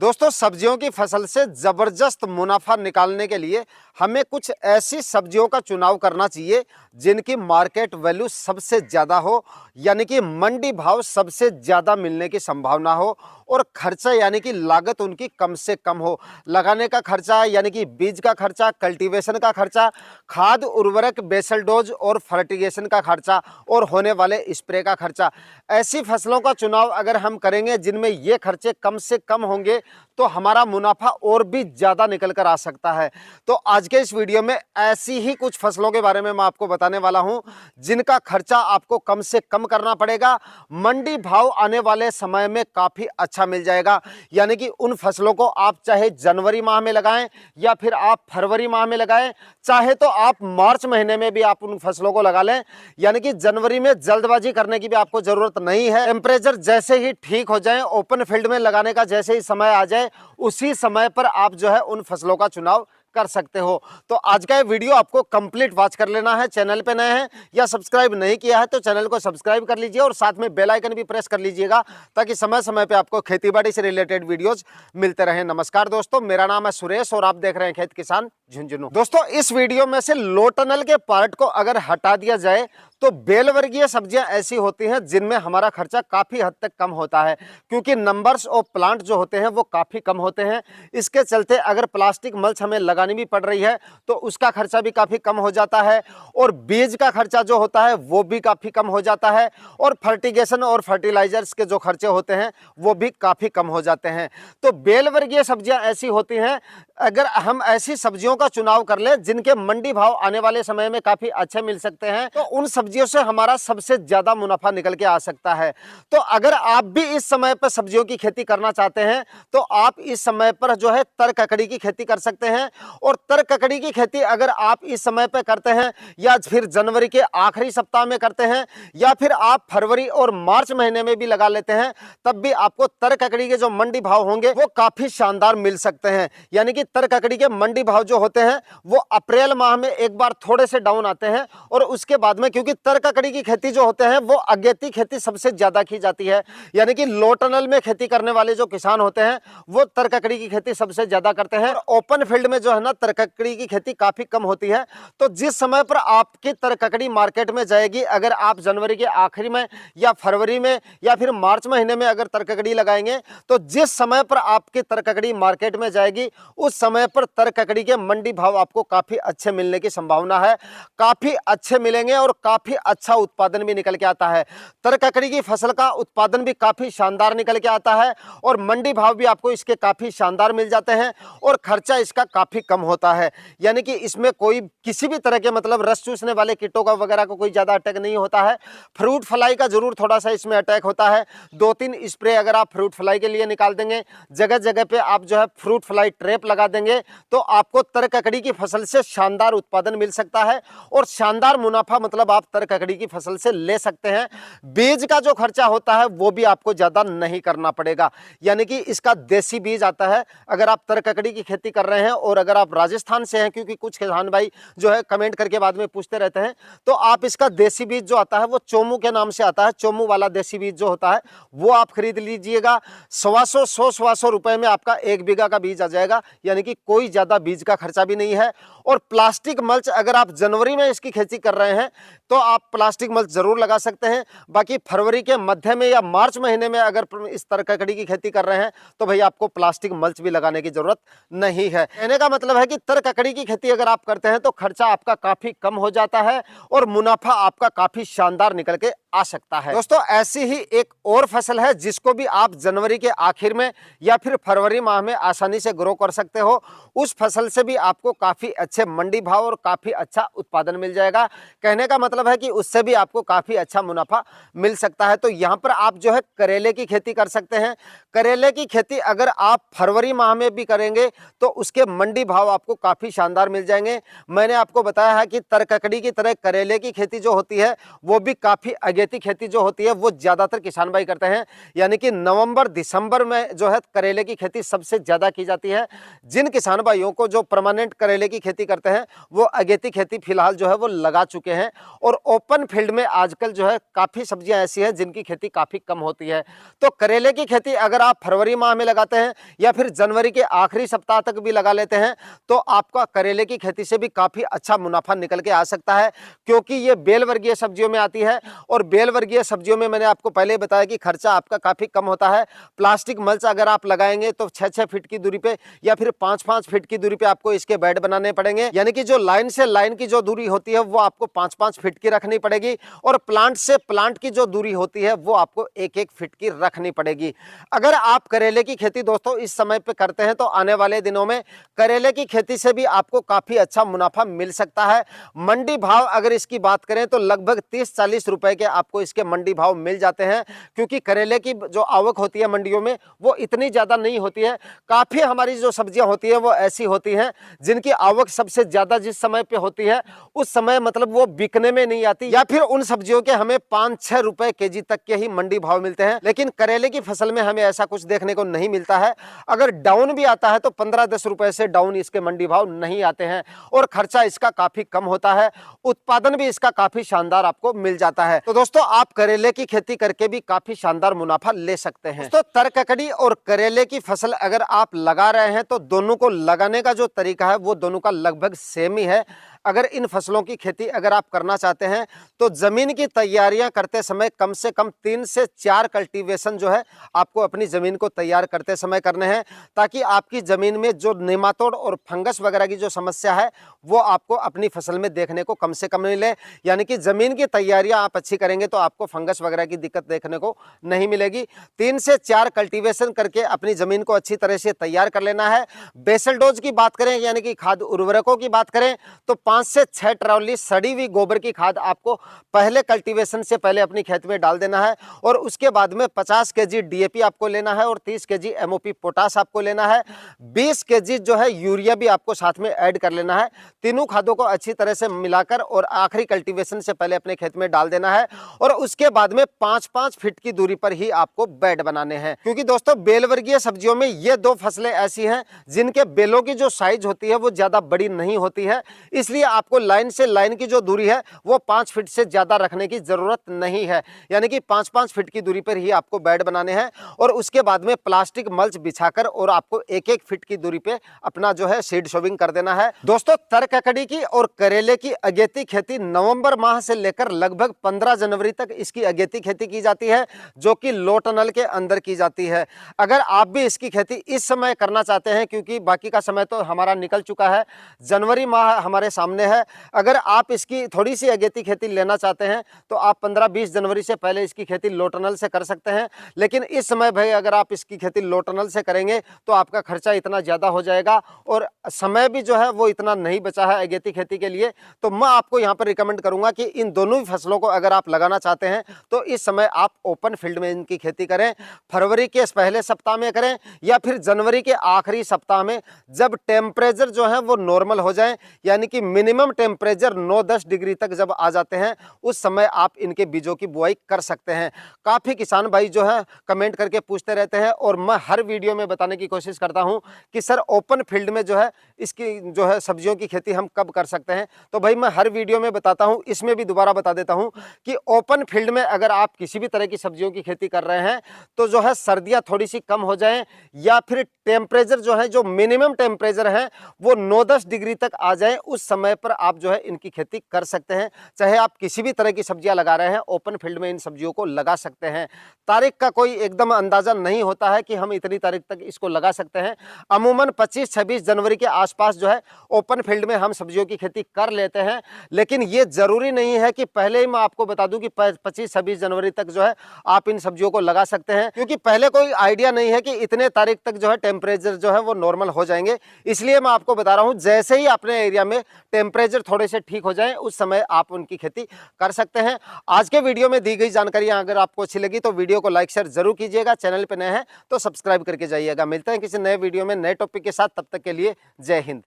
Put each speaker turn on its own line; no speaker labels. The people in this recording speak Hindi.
दोस्तों, सब्जियों की फसल से जबरदस्त मुनाफा निकालने के लिए हमें कुछ ऐसी सब्जियों का चुनाव करना चाहिए जिनकी मार्केट वैल्यू सबसे ज़्यादा हो, यानी कि मंडी भाव सबसे ज़्यादा मिलने की संभावना हो और खर्चा यानी कि लागत उनकी कम से कम हो। लगाने का खर्चा यानी कि बीज का खर्चा, कल्टीवेशन का खर्चा, खाद उर्वरक, बेसल डोज और फर्टिगेशन का खर्चा और होने वाले स्प्रे का खर्चा। ऐसी फसलों का चुनाव अगर हम करेंगे जिनमें ये खर्चे कम से कम होंगे तो हमारा मुनाफा और भी ज़्यादा निकल कर आ सकता है। तो आज के इस वीडियो में ऐसी ही कुछ फसलों के बारे में मैं आपको बताने वाला हूं जिनका खर्चा आपको कम से कम करना पड़ेगा, मंडी भाव आने वाले समय में काफ़ी अच्छा मिल जाएगा। यानी कि उन फसलों को आप चाहे जनवरी माह में लगाएं या फिर आप फरवरी माह में लगाएं, चाहे तो आप मार्च महीने में भी आप उन फसलों को लगा लें। यानी कि जनवरी में जल्दबाजी करने की भी आपको ज़रूरत नहीं है। टेम्परेचर जैसे ही ठीक हो जाए, ओपन फील्ड में लगाने का जैसे ही समय आ जाए, उसी समय पर आप जो है उन फसलों का चुनाव कर सकते हो। तो आज का ये वीडियो आपको कंप्लीट वॉच कर लेना है। चैनल पे नए हैं या सब्सक्राइब नहीं किया है तो चैनल को सब्सक्राइब कर लीजिए और साथ में बेल आइकन भी प्रेस कर लीजिएगा ताकि समय समय पे आपको खेतीबाड़ी से रिलेटेड वीडियोस मिलते रहें। नमस्कार दोस्तों, मेरा नाम है सुरेश और आप देख रहे हैं खेत किसान झुंझुनू। दोस्तों, इस वीडियो में से लो टनल के पार्ट को अगर हटा दिया जाए तो बेल वर्गीय सब्जियां ऐसी होती हैं जिनमें हमारा खर्चा काफ़ी हद तक कम होता है, क्योंकि नंबर्स ऑफ प्लांट जो होते हैं वो काफ़ी कम होते हैं। इसके चलते अगर प्लास्टिक मल्च हमें लगानी भी पड़ रही है तो उसका खर्चा भी काफ़ी कम हो जाता है और बीज का खर्चा जो होता है वो भी काफ़ी कम हो जाता है और फर्टिगेशन और फर्टिलाइजर्स के जो खर्चे होते हैं वो भी काफ़ी कम हो जाते हैं। तो बेल वर्गीय सब्जियां ऐसी होती हैं, अगर हम ऐसी सब्जियों का चुनाव कर लें जिनके मंडी भाव आने वाले समय में काफ़ी अच्छे मिल सकते हैं तो उन सब्जियों से हमारा सबसे ज़्यादा मुनाफा निकल के आ सकता है। तो अगर आप भी इस समय पर सब्जियों की खेती करना चाहते हैं तो आप इस समय पर जो है तर ककड़ी की खेती कर सकते हैं। और तर ककड़ी की खेती अगर आप इस समय पे करते हैं या फिर जनवरी के आखिरी सप्ताह में करते हैं या फिर आप फरवरी और मार्च महीने में भी लगा लेते हैं, तब भी आपको तर ककड़ी के जो मंडी भाव होंगे वो काफी शानदार मिल सकते हैं। यानी कि तर ककड़ी के मंडी भाव जो होते हैं वो अप्रैल माह में एक बार थोड़े से डाउन आते हैं और उसके बाद में, क्योंकि तर ककड़ी की खेती जो होते हैं वो अगेती खेती सबसे ज्यादा की जाती है। यानी कि लो टनल में खेती करने वाले जो किसान होते हैं वो तर ककड़ी की खेती सबसे ज्यादा करते हैं। ओपन फील्ड में जो है ना तर ककड़ी की खेती काफी कम होती है। तो जिस समय पर आपकी तर ककड़ी मार्केट में जाएगी, अगर आप जनवरी के आखिरी में या फरवरी में या फिर मार्च महीने में अगर तर ककड़ी लगाएंगे तो जिस समय पर आपकी तर ककड़ी मार्केट में जाएगी उस समय पर तर ककड़ी के मंडी भाव आपको काफी अच्छे मिलने की संभावना है, काफी अच्छे मिलेंगे और काफी अच्छा उत्पादन भी निकल के आता है। तर ककड़ी की फसल का उत्पादन भी काफी शानदार निकल के आता है और मंडी भाव भी आपको इसके काफी शानदार मिल जाते हैं और खर्चा इसका काफी कम होता है। यानी कि इसमें कोई किसी भी तरह के मतलब रस चूसने वाले कीटों का वगैरह को कोई ज्यादा अटैक नहीं होता है। फ्रूट फ्लाई का जरूर थोड़ा सा इसमें अटैक होता है। 2-3 स्प्रे अगर आप फ्रूट फ्लाई के लिए निकाल देंगे, जगह जगह पे आप जो है फ्रूट फ्लाई ट्रैप लगा देंगे तो आपको तर ककड़ी की फसल से शानदार उत्पादन मिल सकता है और शानदार मुनाफा मतलब आप तर ककड़ी की फसल से ले सकते हैं। बीज का जो खर्चा होता है वो भी आपको ज्यादा नहीं करना पड़ेगा। यानी कि इसका देसी बीज आता है। अगर आप तर ककड़ी की खेती कर रहे हैं और अगर आप राजस्थान से हैं, क्योंकि कुछ किसान भाई जो है कमेंट करके बाद में पूछते रहते हैं, तो आप इसका देसी बीज जो आता है वो चोमू के नाम से आता है। चोमू वाला देसी बीज जो होता है वो आप खरीद लीजिएगा। 100 रुपए में आपका 1 बीघा का बीज आ जाएगा। यानी कि कोई ज्यादा बीज का खर्चा भी नहीं है। और प्लास्टिक मल्च अगर आप जनवरी में इसकी खेती कर रहे हैं तो आप प्लास्टिक मल्च जरूर लगा सकते हैं। बाकी फरवरी के मध्य में या मार्च महीने में अगर इस तर ककड़ी की खेती कर रहे हैं तो भाई आपको प्लास्टिक मल्च भी लगाने की जरूरत नहीं है। कहने का मतलब है कि तर ककड़ी की खेती अगर आप करते हैं तो खर्चा आपका काफी कम हो जाता है और मुनाफा आपका काफी शानदार निकल के आ सकता है। दोस्तों, ऐसी ही एक और फसल है जिसको भी आप जनवरी के आखिर में या फिर फरवरी माह में आसानी से ग्रो कर सकते हो। उस फसल से भी आपको काफी अच्छे मंडी भाव और काफी अच्छा उत्पादन मिल जाएगा। कहने का मतलब है कि उससे भी आपको काफी अच्छा मुनाफा मिल सकता है। तो यहाँ पर आप जो है करेले की खेती कर सकते हैं। करेले की खेती अगर आप फरवरी माह में भी करेंगे तो उसके मंडी भाव आपको काफी शानदार मिल जाएंगे। मैंने आपको बताया है कि तर ककड़ी की तरह करेले की खेती जो होती है वो भी काफी अगेती खेती जो होती है वो ज्यादातर किसान भाई करते हैं। यानी कि नवंबर दिसंबर में जो है करेले की खेती सबसे ज्यादा की जाती है। जिन किसान भाइयों को जो परमानेंट करेले की खेती करते हैं वो अगेती खेती फिलहाल जो है वो लगा चुके हैं। और ओपन फील्ड में आजकल जो है काफी सब्जियां ऐसी हैं जिनकी खेती काफी कम होती है। तो करेले की खेती अगर अगर आप फरवरी माह में लगाते हैं या फिर जनवरी के आखिरी सप्ताह तक भी लगा लेते हैं तो आपका करेले की खेती से भी काफी अच्छा मुनाफा निकल के आ सकता है, क्योंकि ये बेल वर्गीय सब्जियों में आती है। और बेल वर्गीय सब्जियों में मैंने आपको पहले बताया कि खर्चा आपका काफी कम होता है। प्लास्टिक मल्च अगर आप लगाएंगे तो 6-6 फीट की दूरी पे या फिर 5-5 फीट की दूरी पे आपको इसके बेड बनाने पड़ेंगे, यानी कि जो लाइन से लाइन की जो दूरी होती है वो आपको 5-5 फीट की रखनी पड़ेगी और प्लांट से प्लांट की जो दूरी होती है वो आपको 1-1 फीट की रखनी पड़ेगी। अगर आप करेले की खेती दोस्तों इस समय पे करते हैं तो आने वाले दिनों में करेले की खेती से भी आपको काफी अच्छा मुनाफा मिल सकता है। मंडी भाव अगर इसकी बात करें तो लगभग 30-40 रुपए के आपको इसके मंडी भाव मिल जाते हैं, क्योंकि करेले की जो आवक होती है मंडियों में वो इतनी ज्यादा नहीं होती है। काफी हमारी जो सब्जियां होती है वो ऐसी होती हैं जिनकी आवक सबसे ज्यादा जिस समय पे होती है उस समय मतलब वो बिकने में नहीं आती, या फिर उन सब्जियों के हमें 5-6 रुपए केजी तक के ही मंडी भाव मिलते हैं। लेकिन करेले की फसल में हमें ऐसा कुछ देखने को नहीं मिलता है। अगर डाउन भी आता है तो 15-10 रुपए से डाउन इसके मंडी भाव नहीं आते हैं और खर्चा इसका काफी कम होता है। उत्पादन भी इसका काफी शानदार आपको मिल जाता है। तो दोस्तों आप करेले की खेती करके भी काफी शानदार मुनाफा ले सकते हैं। तो तरककड़ी और करेले की फसल अगर आप लगा रहे हैं तो दोनों को लगाने का जो तरीका है वो दोनों का लगभग सेम ही है। अगर इन फसलों की खेती अगर आप करना चाहते हैं तो जमीन की तैयारियां करते समय कम से कम 3 से 4 कल्टीवेशन जो है आपको अपनी जमीन को तैयार करते समय करने हैं, ताकि आपकी जमीन में जो नेमाटोड और फंगस वगैरह की जो समस्या है वो आपको अपनी फसल में देखने को कम से कम मिले। यानी कि जमीन की तैयारियां आप अच्छी करेंगे तो आपको फंगस वगैरह की दिक्कत देखने को नहीं मिलेगी। 3 से 4 कल्टीवेशन करके अपनी जमीन को अच्छी तरह से तैयार कर लेना है। बेसल डोज की बात करें यानी कि खाद उर्वरकों की बात करें तो 5 से 6 ट्रॉली सड़ी हुई गोबर की खाद आपको पहले कल्टीवेशन से पहले अपनी खेत में डाल देना है और उसके बाद में 50 केजी डीएपी आपको लेना है और 30 केजी एमओपी पोटास आपको लेना है। 20 केजी जो है यूरिया भी आपको साथ में ऐड कर लेना है। तीनों खादों को अच्छी तरह से मिलाकर और आखिरी कल्टीवेशन से पहले अपने खेत में डाल देना है और उसके बाद में 5-5 फीट की दूरी पर ही आपको बेड बनाने हैं, क्योंकि दोस्तों बेल वर्गीय सब्जियों में ये 2 फसलें ऐसी हैं जिनके बेलों की जो साइज होती है वो ज्यादा बड़ी नहीं होती है, इसलिए आपको लाइन से लाइन की जो दूरी है वो 5 फीट से ज्यादा रखने की जरूरत नहीं है। यानी कि 5-5 फीट की दूरी पर ही आपको बेड बनाने हैं और उसके बाद में प्लास्टिक मल्च बिछाकर और आपको 1-1 फीट की दूरी पे अपना जो है सीड सोविंग कर देना है। दोस्तों तरककड़ी की और करेले की अगेती खेती नवंबर माह से लेकर लगभग 15 जनवरी तक इसकी अगेती खेती की जाती है, जो कि लो टनल के अंदर की जाती है। अगर आप भी इसकी खेती इस समय करना चाहते हैं, क्योंकि बाकी का समय तो हमारा निकल चुका है, जनवरी माह हमारे सामने है, अगर आप इसकी थोड़ी सी अगेती खेती लेना चाहते हैं तो आप 15-20 जनवरी से पहले इसकी खेती लो टनल से कर सकते हैं। लेकिन इस समय भाई अगर आप इसकी खेती लो टनल से करेंगे तो आपका खर्चा इतना ज़्यादा हो जाएगा और समय भी जो है वो इतना नहीं बचा है अगेती खेती के लिए। तो मैं आपको यहाँ पर रिकमेंड करूँगा कि इन दोनों ही फसलों को अगर आप लगाना चाहते हैं तो इस समय आप ओपन फील्ड में इनकी खेती करें। फरवरी के पहले सप्ताह में करें या फिर जनवरी के आखिरी सप्ताह में, जब टेम्परेचर जो है वो नॉर्मल हो जाए, यानी कि मिनिमम टेम्परेचर 9-10 डिग्री तक जब आ जाते हैं उस समय आप इनके बीजों की बुआई कर सकते हैं। काफ़ी किसान भाई जो है कमेंट करके पूछते रहते हैं और मैं हर वीडियो में बताने की कोशिश करता हूं कि सर ओपन फील्ड में जो है इसकी जो है सब्जियों की खेती हम कब कर सकते हैं। तो भाई मैं हर वीडियो में बताता हूं, इसमें भी दोबारा बता देता हूं कि ओपन फील्ड में अगर आप किसी भी तरह की सब्जियों की खेती कर रहे हैं तो जो है सर्दियाँ थोड़ी सी कम हो जाएँ या फिर टेम्परेचर जो है जो मिनिमम टेम्परेचर है वो 9-10 डिग्री तक आ जाए, उस समय पर आप जो है इनकी खेती कर सकते हैं। चाहे आप किसी भी तरह की सब्जियां लगा रहे हैं ओपन फील्ड में इन सब्जियों को लगा सकते हैं। तारीख का कोई एकदम अंदाजा नहीं होता है कि हम इतनी तारीख तक इसको लगा सकते हैं। अमूमन 25-26 जनवरी के आसपास जो है ओपन फील्ड में हम सब्जियों की खेती कर लेते हैं, लेकिन ये जरूरी नहीं है कि पहले ही मैं आपको बता दूं कि 25-26 जनवरी तक जो है आप इन सब्जियों को लगा सकते हैं, क्योंकि पहले कोई आइडिया नहीं है कि इतने तारीख तक जो है टेम्परेचर जो है वो नॉर्मल हो जाएंगे। इसलिए मैं आपको बता रहा हूं जैसे ही अपने एरिया में टेम्परेचर थोड़े से ठीक हो जाए उस समय आप उनकी खेती कर सकते हैं। आज के वीडियो में दी गई जानकारियां अगर आपको अच्छी लगी तो वीडियो को लाइक शेयर जरूर कीजिएगा। चैनल पे नए हैं तो सब्सक्राइब करके जाइएगा। मिलते हैं किसी नए वीडियो में नए टॉपिक के साथ, तब तक के लिए जय हिंद।